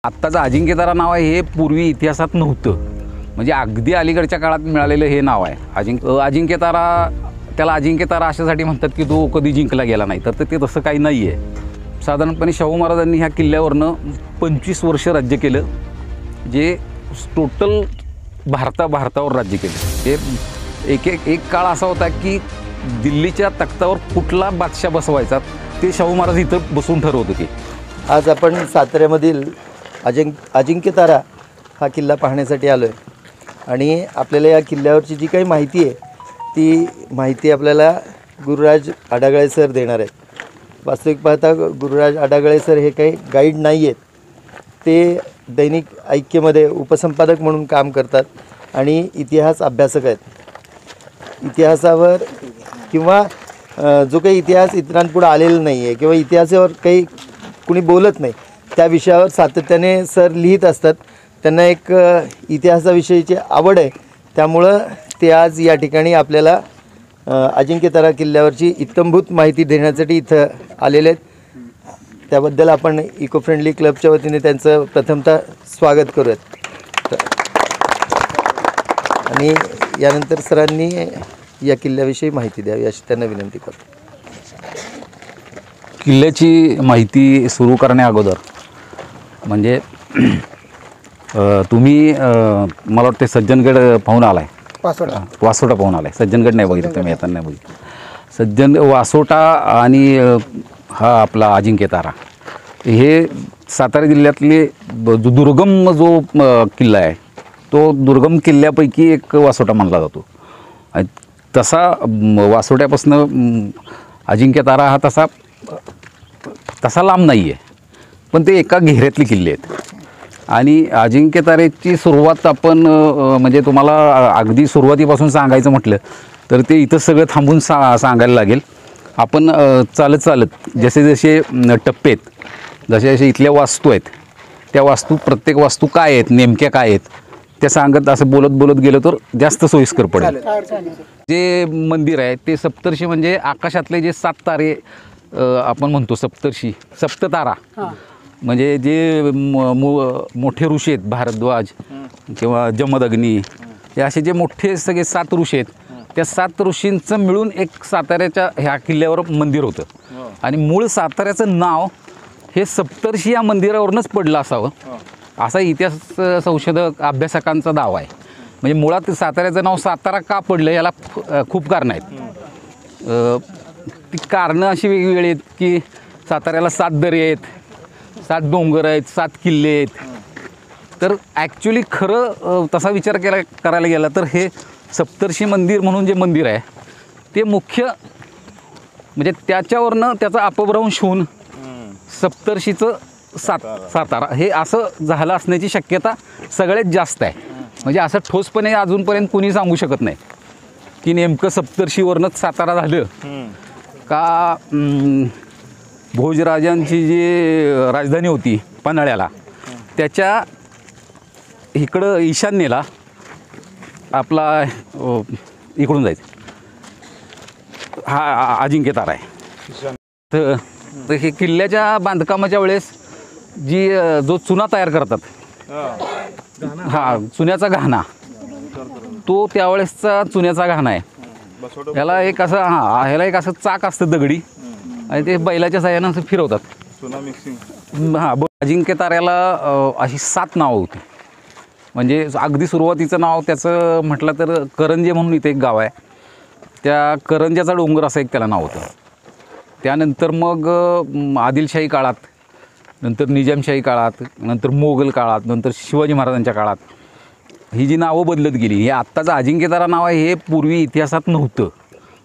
आत्ताचं अजिंक्यतारा नाव आहे हे पूर्वी इतिहासात नव्हतं, म्हणजे अगदी अलीकडच्या काळात मिळालेलं हे नाव आहे अजिंक्यतारा. त्याला अजिंक्यतारा अशासाठी म्हणतात की तो कधी जिंकला गेला नाही, तर ते तसं काही नाही आहे. साधारणपणे शाहू महाराजांनी ह्या किल्ल्यावरनं 25 वर्ष राज्य केलं, जे टोटल भारतावर राज्य केलं. ते एक काळ असा होता की दिल्लीच्या तख्तावर कुठला बादशाह बसवायचा ते शाहू महाराज इथं बसून ठरवत होते. आज आपण साताऱ्यामधील अजिंक्यतारा हा किल्ला पाहण्यासाठी आलो आहे आणि आपल्याला या किल्ल्यावरची जी काही माहिती आहे ती माहिती आपल्याला गुरुराज आडागळे सर देणार आहेत. वास्तविक पाहता गुरुराज आडागळे सर हे काही गाईड नाही आहेत, ते दैनिक ऐक्यमध्ये उपसंपादक म्हणून काम करतात आणि इतिहास अभ्यासक आहेत. इतिहासावर किंवा जो काही इतिहास इतरांपुढे आलेला नाही आहे किंवा इतिहासावर काही कुणी बोलत नाही त्या विषयावर सातत्याने सर लिहित असतात. त्यांना एक इतिहासाविषयीची आवड आहे, त्यामुळं ते आज या ठिकाणी आपल्याला अजिंक्यतारा किल्ल्यावरची इत्थंभूत माहिती देण्यासाठी इथं आलेले आहेत. त्याबद्दल आपण इको फ्रेंडली क्लबच्या वतीने त्यांचं प्रथमतः स्वागत करूयात आणि यानंतर सरांनी या किल्ल्याविषयी माहिती द्यावी अशी त्यांना विनंती करतो. किल्ल्याची माहिती सुरू करण्या अगोदर म्हणजे तुम्ही मला वाटतं सज्जनगड पाहून आला आहे, वासोटा पाहून आला आहे. सज्जनगड नाही बघितलं तुम्ही, येताना नाही बघितलं. वासोटा आणि हा आपला अजिंक्यतारा हे सातारा जिल्ह्यातले दुर्गम जो किल्ला आहे तो दुर्गम किल्ल्यापैकी एक वासोटा मानला जातो. तसा वासोट्यापासून अजिंक्यतारा हा तसा लांब नाही आहे, पण ते एका घेऱ्यातले किल्ले आहेत. आणि अजिंक्यतारेची सुरुवात आपण म्हणजे तुम्हाला अगदी सुरुवातीपासून सांगायचं म्हटलं तर ते इथं सगळं थांबून सांगायला लागेल. आपण चालत चालत जसे जसे टप्पे आहेत, जसे जसे इथल्या वास्तू आहेत त्या प्रत्येक वास्तू काय आहेत, नेमक्या काय आहेत ते सांगत असं बोलत गेलं तर जास्त सोयीस्कर पडेल. जे मंदिर आहे ते सप्तर्षी म्हणजे आकाशातले जे 7 तारे आपण म्हणतो सप्तर्षी, सप्ततारा म्हणजे जे मोठे ऋषी आहेत, भारद्वाज किंवा जमदग्नी, हे असे जे मोठे सगळे 7 ऋषी आहेत, त्या 7 ऋषींचं मिळून एक साताऱ्याच्या ह्या किल्ल्यावर मंदिर होतं. आणि मूळ साताऱ्याचं नाव हे सप्तर्षी या मंदिरावरूनच पडलं असावं असा इतिहास संशोधक अभ्यासकांचा दावा आहे. म्हणजे मुळात साताऱ्याचं नाव सातारा का पडलं याला खूप कारणं आहेत. ती कारणं अशी वेगवेगळी आहेत की साताऱ्याला 7 दरे आहेत, 7 डोंगर आहेत, 7 किल्ले आहेत. तर ॲक्च्युली खरं तसा विचार करायला गेला तर हे सप्तर्षी मंदिर म्हणून जे मंदिर आहे ते मुख्य म्हणजे त्याच्यावरनं त्याचा अपभ्रंश होऊन सप्तर्षीचं सातारा हे असं झालं असण्याची शक्यता सगळ्यात जास्त आहे. म्हणजे असं ठोसपणे अजूनपर्यंत कुणी सांगू शकत नाही की नेमकं सप्तर्षीवरनंच सातारा झालं का. भोजराजांची जी राजधानी होती पन्हाळ्याला त्याच्या इकडं ईशान्येला आपला इकडून जायचं हा अजिंक्यतारा आहे. तर हे किल्ल्याच्या बांधकामाच्या वेळेस जो चुना तयार करतात चुन्याचा घाणा तो त्यावेळेसचा चुन्याचा घाणा आहे. ह्याला एक असं ह्याला एक असं चाक असतं दगडी आणि ते बैलाच्या साह्यानं असं फिरवतात. अजिंक्यताऱ्याला अशी 7 नावं होती. म्हणजे अगदी सुरुवातीचं नाव त्याचं म्हटलं तर करंजे म्हणून इथे एक गाव आहे, त्या करंजाचा डोंगर असं एक त्याला नाव होतं. त्यानंतर मग आदिलशाही काळात, नंतर निजामशाही काळात, नंतर मोगल काळात, नंतर शिवाजी महाराजांच्या काळात ही जी नावं बदलत गेली. हे आत्ताचं अजिंक्यतारा नाव आहे हे पूर्वी इतिहासात नव्हतं,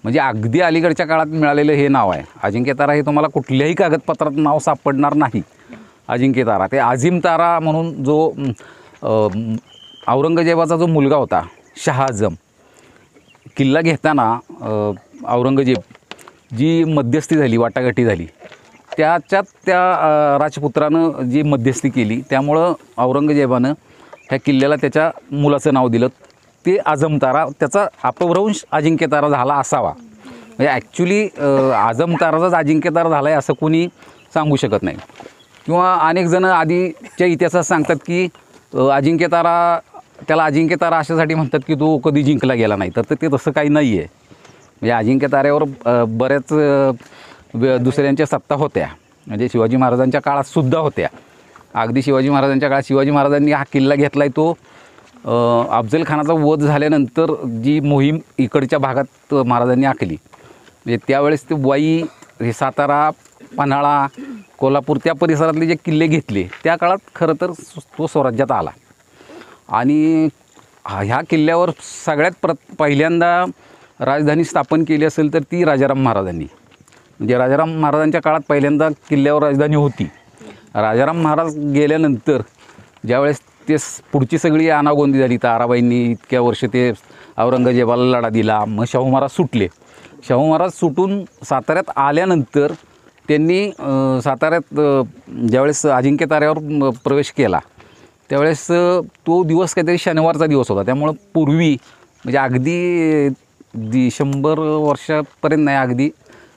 म्हणजे अगदी अलीकडच्या काळात मिळालेलं हे नाव आहे. अजिंक्यतारा हे तुम्हाला कुठल्याही कागदपत्रात नाव सापडणार नाही. अजिंक्यतारा ते अजिमतारा म्हणून जो औरंगजेबाचा जो मुलगा होता शहाआजम, किल्ला घेताना औरंगजेब जी मध्यस्थी झाली, वाटाघाटी झाली, त्याच्यात त्या राजपुत्रानं जी मध्यस्थी केली त्यामुळं औरंगजेबानं ह्या किल्ल्याला त्याच्या मुलाचं नाव दिलं, ते आजमतारा. त्याचा अपभ्रंश अजिंक्यतारा झाला असावा. म्हणजे ॲक्च्युली आजमताराचाच अजिंक्यतारा झाला आहे असं कोणी सांगू शकत नाही. किंवा अनेक जण आधीच्या इतिहासात सांगतात की अजिंक्यतारा, त्याला अजिंक्यतारा अशासाठी म्हणतात की तो कधी जिंकला गेला नाही. तर ते तसं काही नाही आहे. म्हणजे अजिंक्यताऱ्यावर बऱ्याच दुसऱ्यांच्या सत्ता होत्या, म्हणजे शिवाजी महाराजांच्या काळातसुद्धा होत्या. अगदी शिवाजी महाराजांच्या काळात शिवाजी महाराजांनी हा किल्ला घेतला आहे तो अफजल खानाचा वध झाल्यानंतर जी मोहीम इकडच्या भागात महाराजांनी आखली, म्हणजे त्यावेळेस ते वाई, हे सातारा, पन्हाळा, कोल्हापूर त्या परिसरातले जे किल्ले घेतले त्या काळात खरं तर तो स्वराज्यात आला. आणि ह्या किल्ल्यावर सगळ्यात पहिल्यांदा राजधानी स्थापन केली असेल तर ती राजाराम महाराजांनी. म्हणजे राजाराम महाराजांच्या काळात पहिल्यांदा किल्ल्यावर राजधानी होती. राजाराम महाराज गेल्यानंतर ज्यावेळेस ते पुढची सगळी आनागोंदी झाली, ताराबाईंनी इतक्या वर्ष ते औरंगजेबाला लढा दिला. मग शाहू महाराज सुटले. शाहू महाराज सुटून साताऱ्यात आल्यानंतर त्यांनी साताऱ्यात ज्यावेळेस अजिंक्यताऱ्यावर प्रवेश केला त्यावेळेस तो दिवस काहीतरी शनिवारचा दिवस होता. त्यामुळं पूर्वी म्हणजे अगदी 100 वर्षापर्यंत नाही, अगदी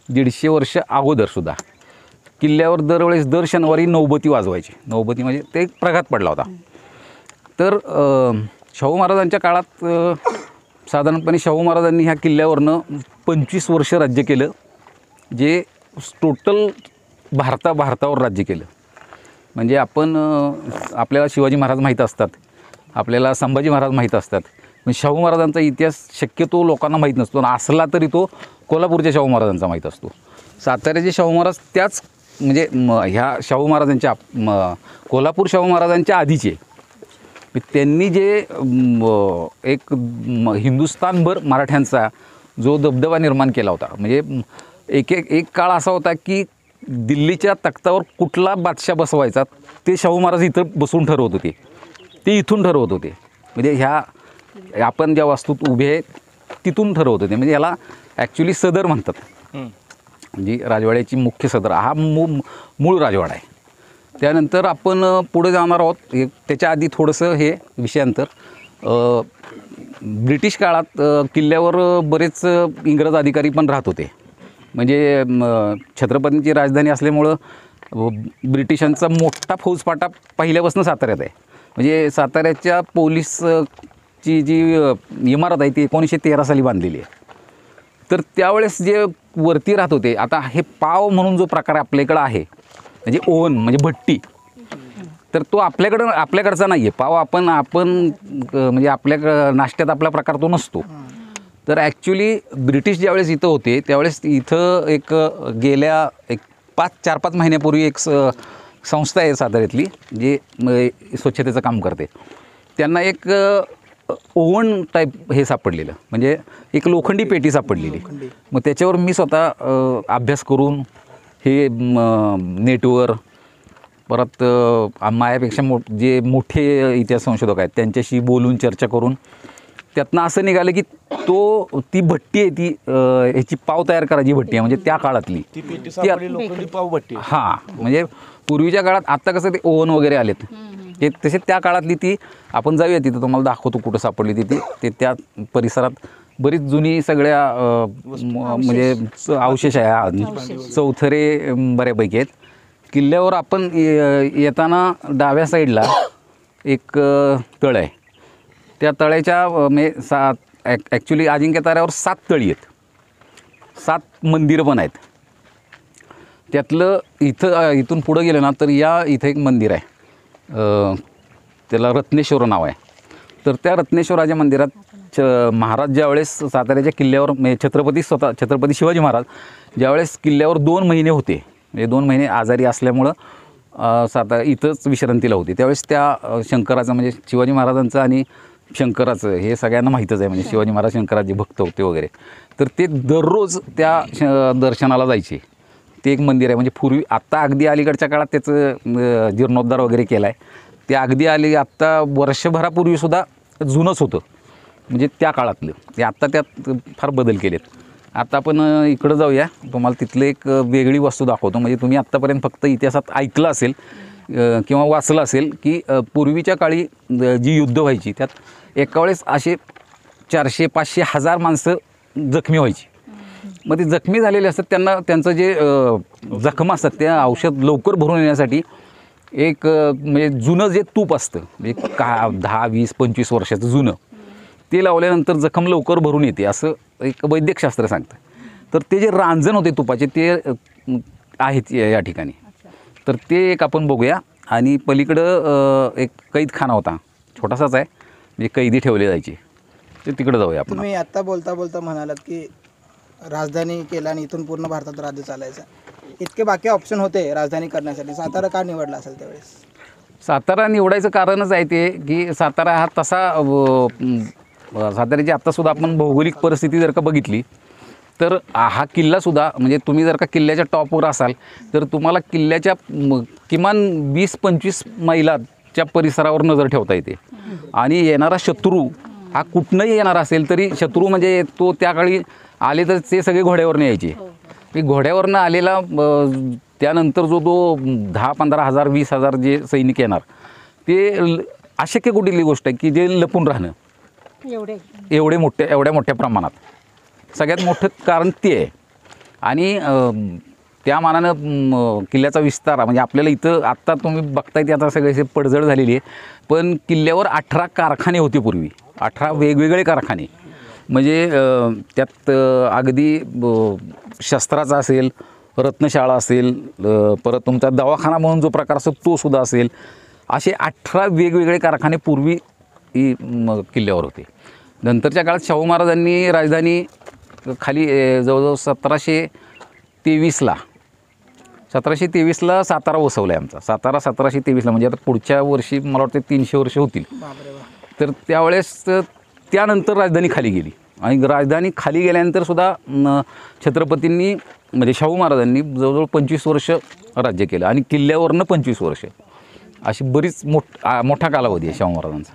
150 वर्ष अगोदरसुद्धा किल्ल्यावर दरवेळेस दर शनिवारी नौबती वाजवायची. नौबती म्हणजे ते एक प्रघात पडला होता. तर शाहू महाराजांच्या काळात साधारणपणे शाहू महाराजांनी ह्या किल्ल्यावरनं 25 वर्ष राज्य केलं, जे टोटल भारतावर राज्य केलं. म्हणजे आपल्याला शिवाजी महाराज माहीत असतात, आपल्याला संभाजी महाराज माहीत असतात, पण शाहू महाराजांचा इतिहास शक्यतो लोकांना माहीत नसतो. आणि असला तरी तो कोल्हापूरच्या शाहू महाराजांचा माहीत असतो. साताऱ्याचे शाहू महाराज त्याच म्हणजे ह्या शाहू महाराजांच्या कोल्हापूर शाहू महाराजांच्या आधीचे त्यांनी जे एक हिंदुस्थानभर मराठ्यांचा जो दबदबा निर्माण केला होता. म्हणजे एक काळ असा होता की दिल्लीच्या तख्तावर कुठला बादशाह बसवायचा ते शाहू महाराज इथं बसून ठरवत होते, ते इथून ठरवत होते. म्हणजे ह्या आपण ज्या वास्तूत उभे आहेत तिथून ठरवत होते. म्हणजे याला ॲक्च्युली सदर म्हणतात. म्हणजे राजवाड्याची मुख्य सदर हा मूळ राजवाडा आहे. त्यानंतर आपण पुढे जाणार आहोत. त्याच्या आधी थोडंसं हे विषयांतर ब्रिटिश काळात किल्ल्यावर बरेच इंग्रज अधिकारी पण राहत होते. म्हणजे छत्रपतींची राजधानी असल्यामुळं ब्रिटिशांचा मोठा फौजफाटा पहिल्यापासून साताऱ्यात आहे. म्हणजे साताऱ्याच्या पोलीसची जी इमारत आहे ती 1913 साली बांधलेली आहे. तर त्यावेळेस जे वरती राहत होते, आता हे पाव म्हणून जो प्रकार आपल्याकडं आहे, म्हणजे ओव्हन म्हणजे भट्टी, तर तो आपल्याकडचा नाही आहे. पाव आपण म्हणजे आपल्या नाश्त्यात आपला प्रकार तो नसतो. तर ॲक्च्युली ब्रिटिश ज्यावेळेस इथं होते त्यावेळेस इथं गेल्या 4-5 महिन्यापूर्वी एक संस्था आहे साताऱ्यातली जे स्वच्छतेचं काम करते. त्यांना एक ओव्हन टाईप हे सापडलेलं, म्हणजे एक लोखंडी पेटी सापडलेली. मग त्याच्यावर मी स्वतः अभ्यास करून हे नेटवर परत माझ्यापेक्षा जे मोठे इतिहास संशोधक आहेत त्यांच्याशी बोलून चर्चा करून त्यातनं असं निघालं की ती भट्टी आहे ती ह्याची पाव तयार करायची भट्टी आहे. म्हणजे त्या काळातली लोखंडी पाव भट्टी. हां, म्हणजे पूर्वीच्या काळात आत्ता कसं ते ओव्हन वगैरे आलेत ते तसे त्या काळातली ती आपण जाऊया तिथं तुम्हाला दाखवतो कुठं सापडली ते त्या परिसरात बरीच जुनी सगळ्या म्हणजे अवशेष आहे. चौथरे बऱ्यापैकी आहेत. किल्ल्यावर आपण येताना डाव्या साईडला एक तळ आहे. त्या तळ्याच्या म्हणजे ॲक्च्युली अजिंक्यताऱ्यावर 7 तळी आहेत, 7 मंदिरं पण आहेत. त्यातलं इथून पुढं गेलं ना तर इथं एक मंदिर आहे, त्याला रत्नेश्वर नाव आहे. तर त्या रत्नेश्वराच्या मंदिरात महाराज ज्यावेळेस साताऱ्याच्या किल्ल्यावर म्हणजे छत्रपती शिवाजी महाराज ज्यावेळेस किल्ल्यावर 2 महिने होते, म्हणजे 2 महिने आजारी असल्यामुळं इथंच विश्रांतीला होते, त्यावेळेस त्या शंकराचं म्हणजे शिवाजी महाराजांचं आणि शंकराचं हे सगळ्यांना माहीतच आहे. म्हणजे शिवाजी महाराज शंकराचे भक्त होते वगैरे. तर ते दररोज त्या दर्शनाला जायचे. ते एक मंदिर आहे. म्हणजे पूर्वी आत्ता अगदी अलीकडच्या काळात त्याचं जीर्णोद्धार वगैरे केला आहे. ते अगदी आत्ता वर्षभरापूर्वीसुद्धा जुनंच होतं, म्हणजे त्या काळातलं. ते आत्ता त्यात फार बदल केलेत. आता आपण इकडं जाऊया, तुम्हाला तिथलं एक वेगळी वस्तू दाखवतो. म्हणजे तुम्ही आत्तापर्यंत फक्त इतिहासात ऐकलं असेल किंवा वाचलं असेल की पूर्वीच्या काळी जी युद्ध व्हायची त्यात एका वेळेस असे 400, 500, 1000 माणसं जखमी व्हायची. मग ते जखमी झालेले असतात त्यांचं जे जखमा असतात त्या औषध लवकर भरून येण्यासाठी एक म्हणजे जुनं जे तूप असतं म्हणजे 10, 20, 25 वर्षाचं जुनं ते लावल्यानंतर जखम लवकर भरून येते असं एक वैद्यकशास्त्र सांगतं. तर ते जे रांजण होते तुपाचे ते आहेत या ठिकाणी. तर ते एक आपण बघूया. आणि पलीकडं एक कैदखाना होता, छोटासाच आहे, म्हणजे कैदी ठेवले जायचे, ते तिकडे जाऊया आपण. तुम्ही आत्ता बोलता बोलता म्हणालात की राजधानी केला आणि इथून पूर्ण भारतात राज्य चालायचं. इतके बाकी ऑप्शन होते राजधानी करण्यासाठी, सातारा का निवडला असेल त्यावेळेस? सातारा निवडायचं कारणच आहे ते की सातारा हा तसा साताऱ्याची आत्तासुद्धा आपण भौगोलिक परिस्थिती जर का बघितली तर हा किल्लासुद्धा म्हणजे तुम्ही जर का किल्ल्याच्या टॉपवर असाल तर तुम्हाला किल्ल्याच्या किमान 20-25 मैलाच्या परिसरावर नजर ठेवता येते. आणि येणारा शत्रू हा कुठनंही येणार असेल तरी शत्रू म्हणजे तो त्या काळी आले तर ते सगळे घोड्यावरनं यायचे. ते घोड्यावरनं आलेला त्यानंतर जो 10-15 हजार 20,000 जे सैनिक येणार ते अशक्य कुठली गोष्ट आहे की जे लपून राहणं एवढ्या मोठ्या प्रमाणात सगळ्यात मोठं कारण ते आहे. आणि त्या मानानं किल्ल्याचा विस्तार म्हणजे आपल्याला इथं आत्ता तुम्ही बघताय ते आता सगळे पडझड झालेली आहे, पण किल्ल्यावर 18 कारखाने होते पूर्वी, 18 वेगवेगळे कारखाने. म्हणजे त्यात अगदी शस्त्राचा असेल, रत्नशाळा असेल, परत तुमचा दवाखाना म्हणून जो प्रकार असतो तो सुद्धा असेल, असे 18 वेगवेगळे कारखाने पूर्वी किल्ल्यावर होते. नंतरच्या काळात शाहू महाराजांनी राजधानी खाली जवळजवळ 1723ला सातारा वसवला आहे आमचा. सातारा 1723ला म्हणजे आता पुढच्या वर्षी मला वाटतं 300 वर्ष होतील. तर त्यावेळेस त्यानंतर राजधानी खाली गेली. आणि राजधानी खाली गेल्यानंतर सुद्धा छत्रपतींनी म्हणजे शाहू महाराजांनी जवळजवळ 25 वर्ष राज्य केलं आणि किल्ल्यावरनं 25 वर्ष, अशी बरीच मोठा कालावधी आहे शाहू महाराजांचा.